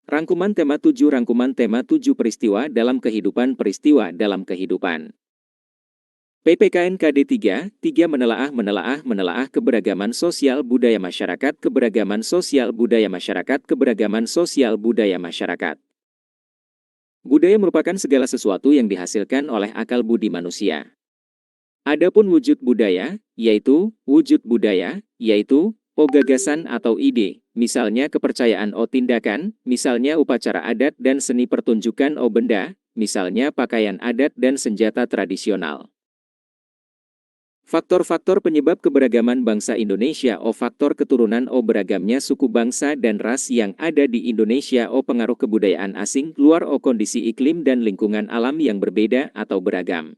Rangkuman tema 7 Rangkuman tema 7 peristiwa dalam kehidupan peristiwa dalam kehidupan. PPKN KD 3 menelaah keberagaman sosial budaya masyarakat keberagaman sosial budaya masyarakat. Budaya merupakan segala sesuatu yang dihasilkan oleh akal budi manusia. Adapun wujud budaya, yaitu gagasan atau ide, misalnya kepercayaan tindakan, misalnya upacara adat dan seni pertunjukan benda, misalnya pakaian adat dan senjata tradisional. Faktor-faktor penyebab keberagaman bangsa Indonesia faktor keturunan beragamnya suku bangsa dan ras yang ada di Indonesia pengaruh kebudayaan asing luar kondisi iklim dan lingkungan alam yang berbeda atau beragam.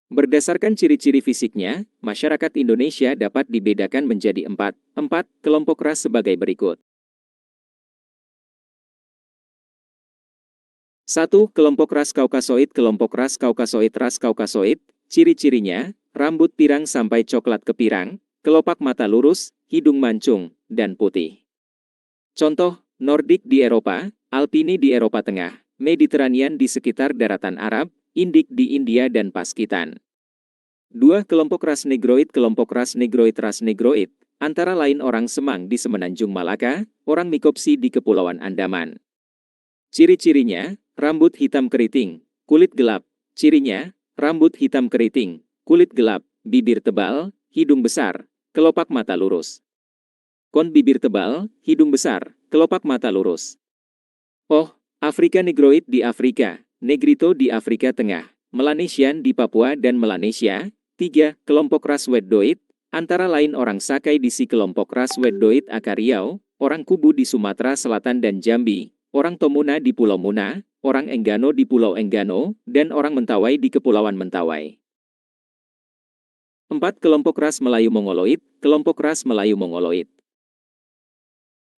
Berdasarkan ciri-ciri fisiknya, masyarakat Indonesia dapat dibedakan menjadi empat kelompok ras sebagai berikut. 1. Kelompok ras Kaukasoid ras Kaukasoid, ciri-cirinya, rambut pirang sampai coklat kepirang, kelopak mata lurus, hidung mancung, dan putih. Contoh, Nordik di Eropa, Alpini di Eropa Tengah, Mediterranean di sekitar daratan Arab, Indik di India dan Paskitan. 2. Kelompok ras Negroid ras Negroid, antara lain orang Semang di Semenanjung Malaka, orang Mikopsi di Kepulauan Andaman. Ciri-cirinya, rambut hitam keriting, kulit gelap. Cirinya, rambut hitam keriting, kulit gelap, bibir tebal, hidung besar, kelopak mata lurus. Kon bibir tebal, hidung besar, kelopak mata lurus. Oh, Afrika Negroid di Afrika, Negrito di Afrika Tengah, Melanesian di Papua dan Melanesia. 3. Kelompok ras Weddoid, antara lain orang Sakai di kelompok ras Weddoid Akariau, orang Kubu di Sumatera Selatan dan Jambi, orang Tomuna di Pulau Muna, orang Enggano di Pulau Enggano, dan orang Mentawai di Kepulauan Mentawai. 4. Kelompok ras Melayu Mongoloid,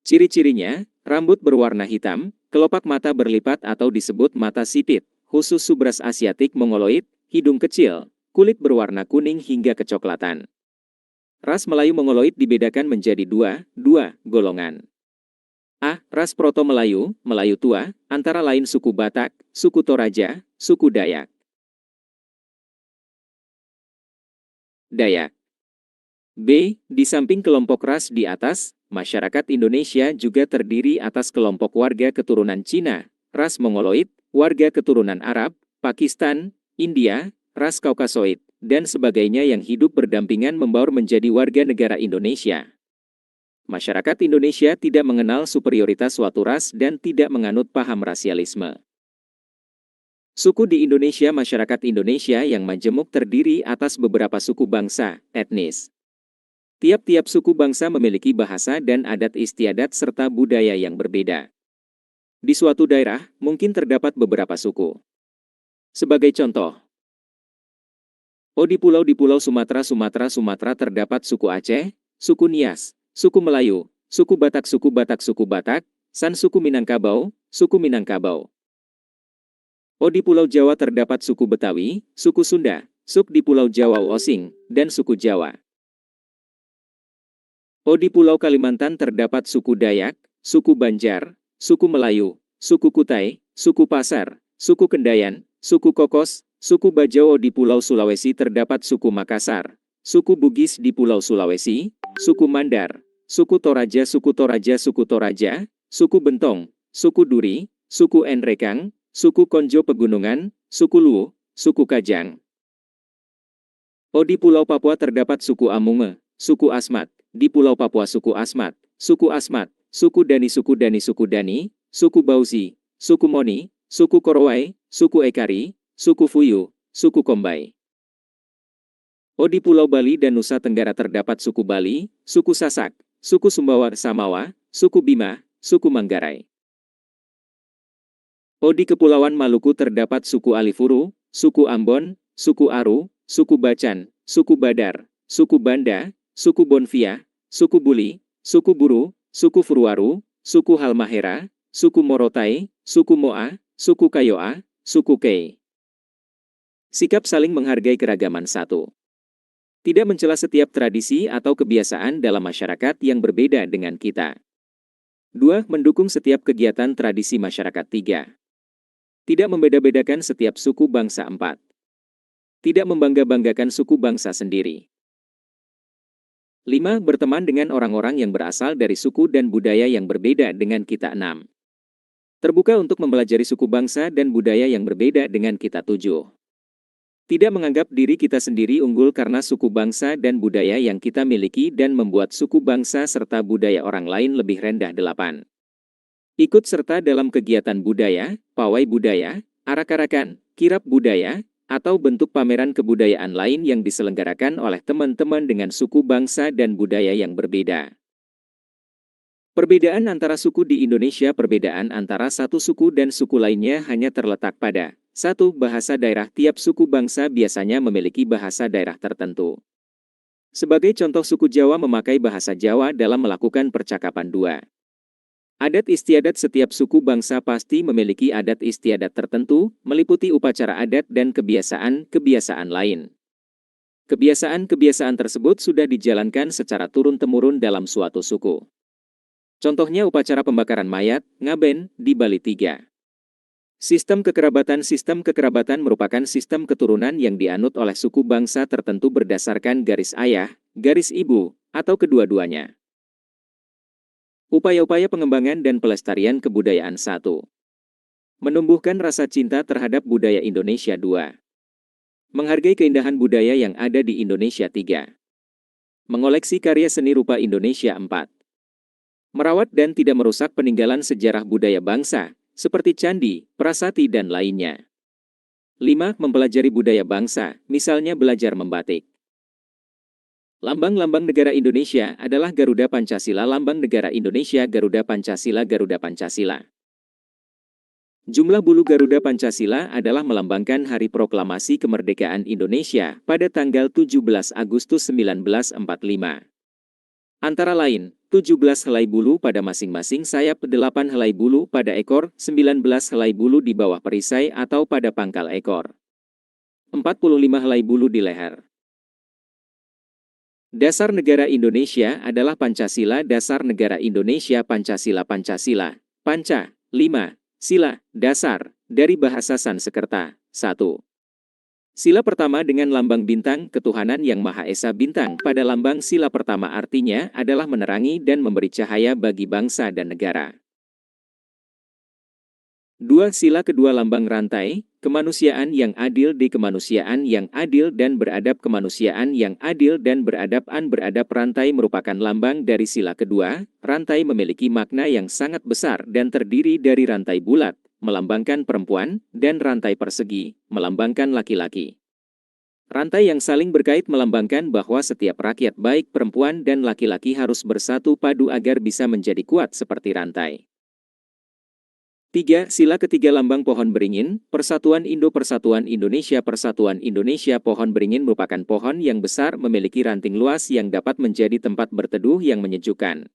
Ciri-cirinya, rambut berwarna hitam, kelopak mata berlipat atau disebut mata sipit, khusus subras Asiatik Mongoloid, hidung kecil, kulit berwarna kuning hingga kecoklatan. Ras Melayu Mongoloid dibedakan menjadi dua golongan. A. Ras Proto-Melayu, Melayu tua, antara lain suku Batak, suku Toraja, suku Dayak. B. Di samping kelompok ras di atas, masyarakat Indonesia juga terdiri atas kelompok warga keturunan Cina, ras Mongoloid, warga keturunan Arab, Pakistan, India, ras Kaukasoid, dan sebagainya yang hidup berdampingan membaur menjadi warga negara Indonesia. Masyarakat Indonesia tidak mengenal superioritas suatu ras dan tidak menganut paham rasialisme. Suku di Indonesia Masyarakat Indonesia yang majemuk terdiri atas beberapa suku bangsa, etnis. Tiap-tiap suku bangsa memiliki bahasa dan adat istiadat serta budaya yang berbeda. Di suatu daerah, mungkin terdapat beberapa suku. Sebagai contoh, di Pulau Sumatera terdapat suku Aceh, suku Nias, suku Melayu, suku Batak, San suku Minangkabau, suku Minangkabau. Di Pulau Jawa terdapat suku Betawi, suku Sunda, di Pulau Jawa Osing, dan suku Jawa. Di Pulau Kalimantan terdapat suku Dayak, suku Banjar, suku Melayu, suku Kutai, suku Pasar, suku Kendayan, suku Kokos, suku Bajau. Di Pulau Sulawesi terdapat suku Makassar, suku Bugis di Pulau Sulawesi, suku Mandar, suku Toraja, suku Bentong, suku Duri, suku Enrekang, suku Konjo Pegunungan, suku Luo, suku Kajang. Di Pulau Papua terdapat suku Amunge, suku Asmat, di Pulau Papua suku Asmat, suku Dani, suku Bauzi, suku Moni, suku Korowai, suku Ekari, suku Fuyu, suku Kombai. Di Pulau Bali dan Nusa Tenggara terdapat suku Bali, suku Sasak, suku Sumbawa Samawa, suku Bima, suku Manggarai. Di Kepulauan Maluku terdapat suku Alifuru, suku Ambon, suku Aru, suku Bacan, suku Badar, suku Banda, suku Bonvia, suku Buli, suku Buru, suku Furuaru, suku Halmahera, suku Morotai, suku Moa, suku Kayoa, suku Kei. Sikap saling menghargai keragaman. 1. Tidak mencela setiap tradisi atau kebiasaan dalam masyarakat yang berbeda dengan kita. 2. Mendukung setiap kegiatan tradisi masyarakat. 3. Tidak membeda-bedakan setiap suku bangsa. 4. Tidak membangga-banggakan suku bangsa sendiri. 5. Berteman dengan orang-orang yang berasal dari suku dan budaya yang berbeda dengan kita. 6. Terbuka untuk mempelajari suku bangsa dan budaya yang berbeda dengan kita. 7. Tidak menganggap diri kita sendiri unggul karena suku bangsa dan budaya yang kita miliki dan membuat suku bangsa serta budaya orang lain lebih rendah. 8. Ikut serta dalam kegiatan budaya, pawai budaya, arak-arakan, kirab budaya, atau bentuk pameran kebudayaan lain yang diselenggarakan oleh teman-teman dengan suku bangsa dan budaya yang berbeda. Perbedaan antara suku di Indonesia. Perbedaan antara satu suku dan suku lainnya hanya terletak pada 1. Bahasa daerah. Tiap suku bangsa biasanya memiliki bahasa daerah tertentu. Sebagai contoh, suku Jawa memakai bahasa Jawa dalam melakukan percakapan. 2. Adat istiadat. Setiap suku bangsa pasti memiliki adat istiadat tertentu, meliputi upacara adat dan kebiasaan-kebiasaan lain. Kebiasaan-kebiasaan tersebut sudah dijalankan secara turun-temurun dalam suatu suku. Contohnya upacara pembakaran mayat, ngaben, di Bali. 3. Sistem kekerabatan. Sistem kekerabatan merupakan sistem keturunan yang dianut oleh suku bangsa tertentu berdasarkan garis ayah, garis ibu, atau kedua-duanya. Upaya-upaya pengembangan dan pelestarian kebudayaan. 1. Menumbuhkan rasa cinta terhadap budaya Indonesia. 2. Menghargai keindahan budaya yang ada di Indonesia. 3. Mengoleksi karya seni rupa Indonesia. 4. Merawat dan tidak merusak peninggalan sejarah budaya bangsa, seperti candi, prasasti dan lainnya. 5. Mempelajari budaya bangsa, misalnya belajar membatik. Lambang-lambang negara Indonesia adalah Garuda Pancasila. Lambang negara Indonesia Garuda Pancasila. Garuda Pancasila. Jumlah bulu Garuda Pancasila adalah melambangkan Hari Proklamasi Kemerdekaan Indonesia pada tanggal 17 Agustus 1945. Antara lain, 17 helai bulu pada masing-masing sayap, 8 helai bulu pada ekor, 19 helai bulu di bawah perisai atau pada pangkal ekor, 45 helai bulu di leher. Dasar negara Indonesia adalah Pancasila. Dasar negara Indonesia Pancasila. Pancasila, Panca, 5, sila, dasar, dari bahasa Sanskerta. 1. Sila pertama dengan lambang bintang, ketuhanan yang Maha Esa. Bintang pada lambang sila pertama artinya adalah menerangi dan memberi cahaya bagi bangsa dan negara. 2. Sila kedua lambang rantai, kemanusiaan yang adil. Di kemanusiaan yang adil dan beradab. Kemanusiaan yang adil dan beradab. Beradab. Rantai merupakan lambang dari sila kedua. Rantai memiliki makna yang sangat besar dan terdiri dari rantai bulat, melambangkan perempuan, dan rantai persegi, melambangkan laki-laki. Rantai yang saling berkait melambangkan bahwa setiap rakyat baik perempuan dan laki-laki harus bersatu padu agar bisa menjadi kuat seperti rantai. 3. Sila ketiga lambang pohon beringin, Persatuan Indo. Persatuan Indonesia. Persatuan Indonesia. Pohon beringin merupakan pohon yang besar memiliki ranting luas yang dapat menjadi tempat berteduh yang menyejukkan.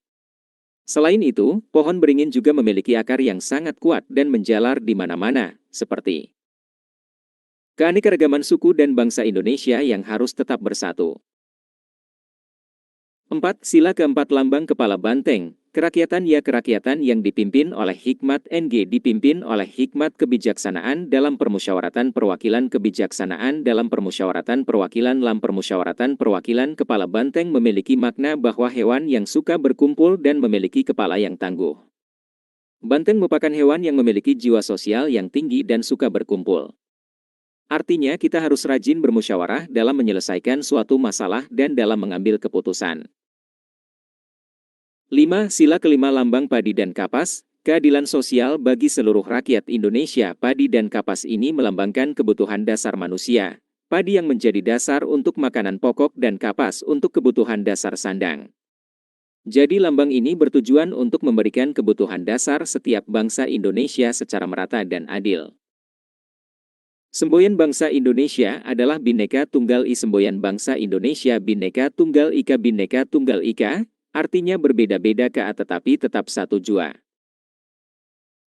Selain itu, pohon beringin juga memiliki akar yang sangat kuat dan menjalar di mana-mana, seperti keanekaragaman suku dan bangsa Indonesia yang harus tetap bersatu. 4. Sila keempat lambang kepala banteng, kerakyatan. Ya, kerakyatan yang dipimpin oleh hikmat. Dipimpin oleh hikmat kebijaksanaan dalam permusyawaratan perwakilan. Kebijaksanaan dalam permusyawaratan perwakilan. Permusyawaratan perwakilan kepala banteng memiliki makna bahwa hewan yang suka berkumpul dan memiliki kepala yang tangguh. Banteng merupakan hewan yang memiliki jiwa sosial yang tinggi dan suka berkumpul. Artinya kita harus rajin bermusyawarah dalam menyelesaikan suatu masalah dan dalam mengambil keputusan. 5. Sila kelima lambang padi dan kapas, keadilan sosial bagi seluruh rakyat Indonesia. Padi dan kapas ini melambangkan kebutuhan dasar manusia. Padi yang menjadi dasar untuk makanan pokok dan kapas untuk kebutuhan dasar sandang. Jadi lambang ini bertujuan untuk memberikan kebutuhan dasar setiap bangsa Indonesia secara merata dan adil. Semboyan bangsa Indonesia adalah Bhinneka Tunggal Ika. Semboyan bangsa Indonesia Bhinneka Tunggal Ika. Bhinneka Tunggal Ika, artinya berbeda-beda tetapi tetap satu jua.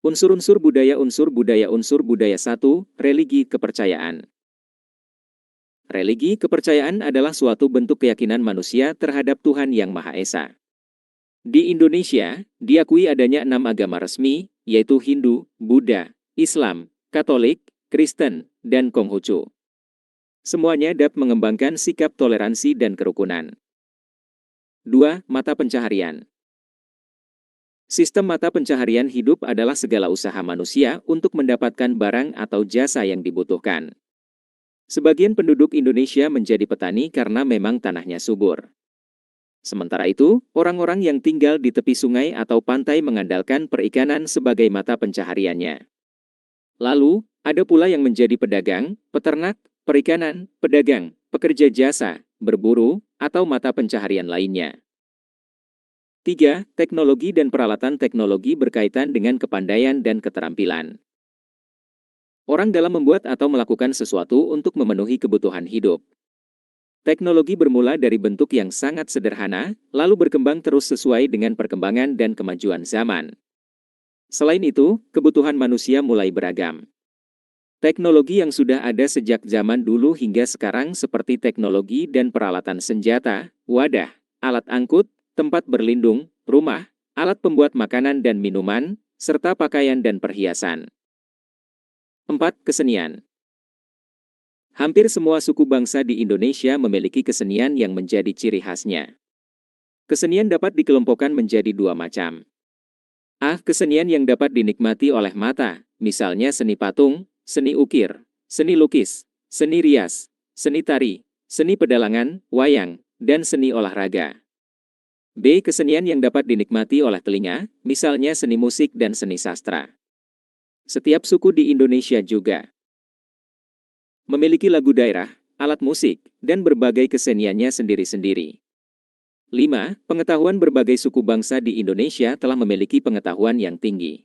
Unsur-unsur budaya. Unsur budaya. Unsur budaya. 1. Religi kepercayaan. Religi kepercayaan adalah suatu bentuk keyakinan manusia terhadap Tuhan Yang Maha Esa. Di Indonesia, diakui adanya 6 agama resmi, yaitu Hindu, Buddha, Islam, Katolik, Kristen, dan Konghucu. Semuanya dapat mengembangkan sikap toleransi dan kerukunan. 2. Mata pencaharian. Sistem mata pencaharian hidup adalah segala usaha manusia untuk mendapatkan barang atau jasa yang dibutuhkan. Sebagian penduduk Indonesia menjadi petani karena memang tanahnya subur. Sementara itu, orang-orang yang tinggal di tepi sungai atau pantai mengandalkan perikanan sebagai mata pencahariannya. Lalu, ada pula yang menjadi pedagang, peternak, perikanan, pedagang, pekerja jasa, berburu, atau mata pencaharian lainnya. 3. Teknologi dan peralatan teknologi berkaitan dengan kepandaian dan keterampilan. Orang dalam membuat atau melakukan sesuatu untuk memenuhi kebutuhan hidup. Teknologi bermula dari bentuk yang sangat sederhana, lalu berkembang terus sesuai dengan perkembangan dan kemajuan zaman. Selain itu, kebutuhan manusia mulai beragam. Teknologi yang sudah ada sejak zaman dulu hingga sekarang seperti teknologi dan peralatan senjata, wadah, alat angkut, tempat berlindung, rumah, alat pembuat makanan dan minuman, serta pakaian dan perhiasan. 4. Kesenian. Hampir semua suku bangsa di Indonesia memiliki kesenian yang menjadi ciri khasnya. Kesenian dapat dikelompokkan menjadi 2 macam. A. Kesenian yang dapat dinikmati oleh mata, misalnya seni patung, seni ukir, seni lukis, seni rias, seni tari, seni pedalangan, wayang, dan seni olahraga. B. Kesenian yang dapat dinikmati oleh telinga, misalnya seni musik dan seni sastra. Setiap suku di Indonesia juga memiliki lagu daerah, alat musik, dan berbagai keseniannya sendiri-sendiri. 5. Pengetahuan berbagai suku bangsa di Indonesia telah memiliki pengetahuan yang tinggi.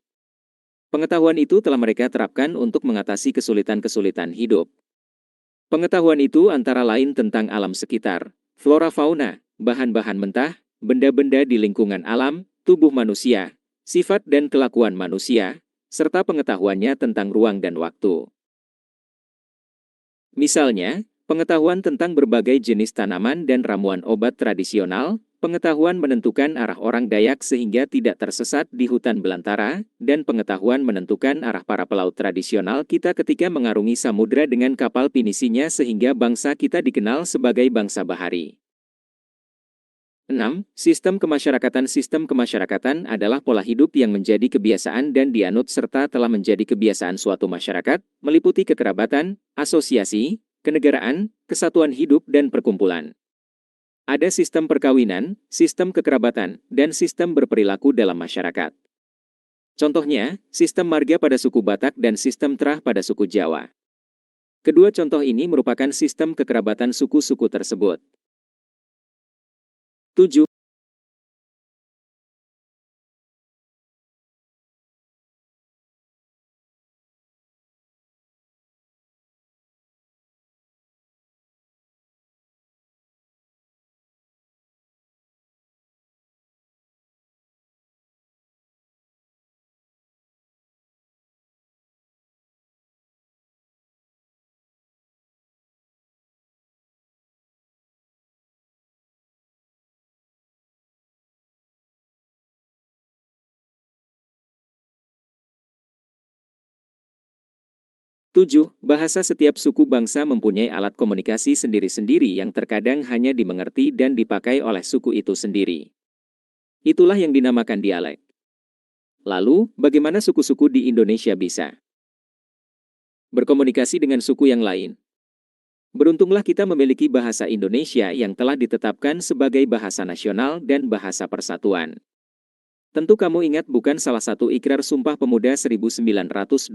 Pengetahuan itu telah mereka terapkan untuk mengatasi kesulitan-kesulitan hidup. Pengetahuan itu antara lain tentang alam sekitar, flora fauna, bahan-bahan mentah, benda-benda di lingkungan alam, tubuh manusia, sifat dan kelakuan manusia, serta pengetahuannya tentang ruang dan waktu. Misalnya, pengetahuan tentang berbagai jenis tanaman dan ramuan obat tradisional, pengetahuan menentukan arah orang Dayak sehingga tidak tersesat di hutan belantara, dan pengetahuan menentukan arah para pelaut tradisional kita ketika mengarungi samudra dengan kapal pinisinya sehingga bangsa kita dikenal sebagai bangsa bahari. 6. Sistem kemasyarakatan. Sistem kemasyarakatan adalah pola hidup yang menjadi kebiasaan dan dianut serta telah menjadi kebiasaan suatu masyarakat, meliputi kekerabatan, asosiasi, kenegaraan, kesatuan hidup dan perkumpulan. Ada sistem perkawinan, sistem kekerabatan, dan sistem berperilaku dalam masyarakat. Contohnya, sistem marga pada suku Batak dan sistem terah pada suku Jawa. Kedua contoh ini merupakan sistem kekerabatan suku-suku tersebut. 7. Bahasa. Setiap suku bangsa mempunyai alat komunikasi sendiri-sendiri yang terkadang hanya dimengerti dan dipakai oleh suku itu sendiri. Itulah yang dinamakan dialek. Lalu, bagaimana suku-suku di Indonesia bisa berkomunikasi dengan suku yang lain? Beruntunglah kita memiliki bahasa Indonesia yang telah ditetapkan sebagai bahasa nasional dan bahasa persatuan. Tentu kamu ingat bukan salah satu Ikrar Sumpah Pemuda 1928.